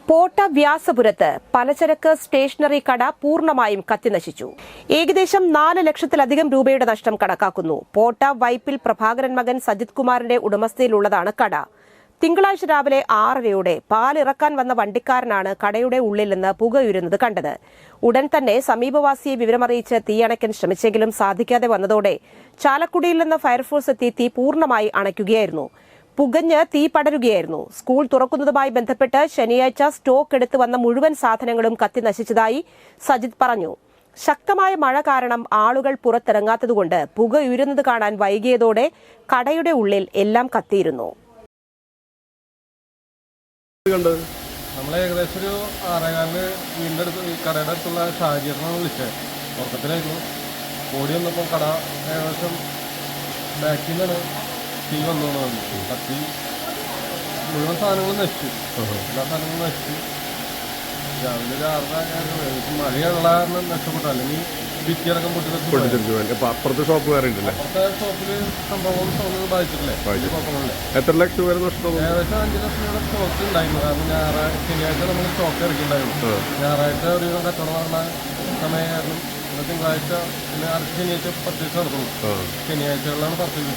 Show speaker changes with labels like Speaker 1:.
Speaker 1: പോട്ട വ്യാസപുരത്ത് പലചരക്ക് സ്റ്റേഷനറി കട പൂർണ്ണമായും കത്തിനശിച്ചു. ഏകദേശം 4 ലക്ഷത്തിലധികം രൂപയുടെ നഷ്ടം കണക്കാക്കുന്നു. പോട്ട വൈപ്പിൽ പ്രഭാകരൻ മകൻ സജിത് കുമാറിന്റെ ഉടമസ്ഥയിലുള്ളതാണ് കട. തിങ്കളാഴ്ച രാവിലെ 6:30 പാലിറക്കാൻ വന്ന വണ്ടിക്കാരനാണ് കടയുടെ ഉള്ളിൽ നിന്ന് പുകയുരുന്നത് കണ്ടത്. ഉടൻ തന്നെ സമീപവാസിയെ വിവരമറിയിച്ച് തീയണയ്ക്കാൻ ശ്രമിച്ചെങ്കിലും സാധിക്കാതെ വന്നതോടെ ചാലക്കുടിയിൽ നിന്ന് ഫയർഫോഴ്സ് എത്തി തീ പൂർണ്ണമായി അണയ്ക്കുകയായിരുന്നു. പുകഞ്ഞ് തീ പടരുകയായിരുന്നു. സ്കൂൾ തുറക്കുന്നതുമായി ബന്ധപ്പെട്ട് ശനിയാഴ്ച സ്റ്റോക്ക് എടുത്തു വന്ന മുഴുവൻ സാധനങ്ങളും കത്തി നശിച്ചതായി സജിത് പറഞ്ഞു. ശക്തമായ മഴ കാരണം ആളുകൾ പുറത്തിറങ്ങാത്തതുകൊണ്ട് പുകയുരുന്നത് കാണാൻ വൈകിയതോടെ കടയുടെ ഉള്ളിൽ എല്ലാം കത്തിയിരുന്നു.
Speaker 2: നമ്മൾ ഏകദേശം ഒരു 6:15 വീടിൻ്റെ അടുത്ത് ഈ കടയുടെ അടുത്തുള്ള ഷാജിറിനാണ് വിളിച്ചത്. ഉറക്കത്തിലായിരുന്നു. ഓടി വന്നപ്പോൾ കട ഏകദേശം ബാക്കിൽ നിന്നാണ് തീ വന്നോന്ന് കത്തി മുഴുവൻ സാധനങ്ങളും നശിച്ചു. എല്ലാ സാധനങ്ങളും നശിച്ചു. രാവിലെ ഒരു 6:30 മഴയുള്ള കാരണം നഷ്ടപ്പെട്ടു. അല്ലെങ്കിൽ ഭിത്തിയടക്കം പൊട്ടിത്തെറിച്ചു.
Speaker 3: അപ്പുറത്തെ ഷോപ്പ് വേറെ ഉണ്ടല്ലേ?
Speaker 2: അപ്പുറത്തെ ഷോപ്പിൽ സംഭവം ബാധിച്ചിട്ടില്ലേ?
Speaker 3: എത്ര ലക്ഷം വരെ നഷ്ടം?
Speaker 2: ഏകദേശം 5 ലക്ഷം രൂപയുടെ സ്റ്റോക്ക് ഉണ്ടായിരുന്നു. കാരണം ശനിയാഴ്ച നമ്മൾ സ്റ്റോക്ക് ഇറക്കിയിട്ടുണ്ടായിരുന്നു. ഞായറാഴ്ച ഒരുവിധം കച്ചവടം നടന്ന സമയമായിരുന്നു. തിങ്കളാഴ്ച പിന്നെ അടുത്ത ശനിയാഴ്ച പർച്ചേസ് നടത്തുന്നു. ശനിയാഴ്ചകളിലാണ് പർച്ചേസ്.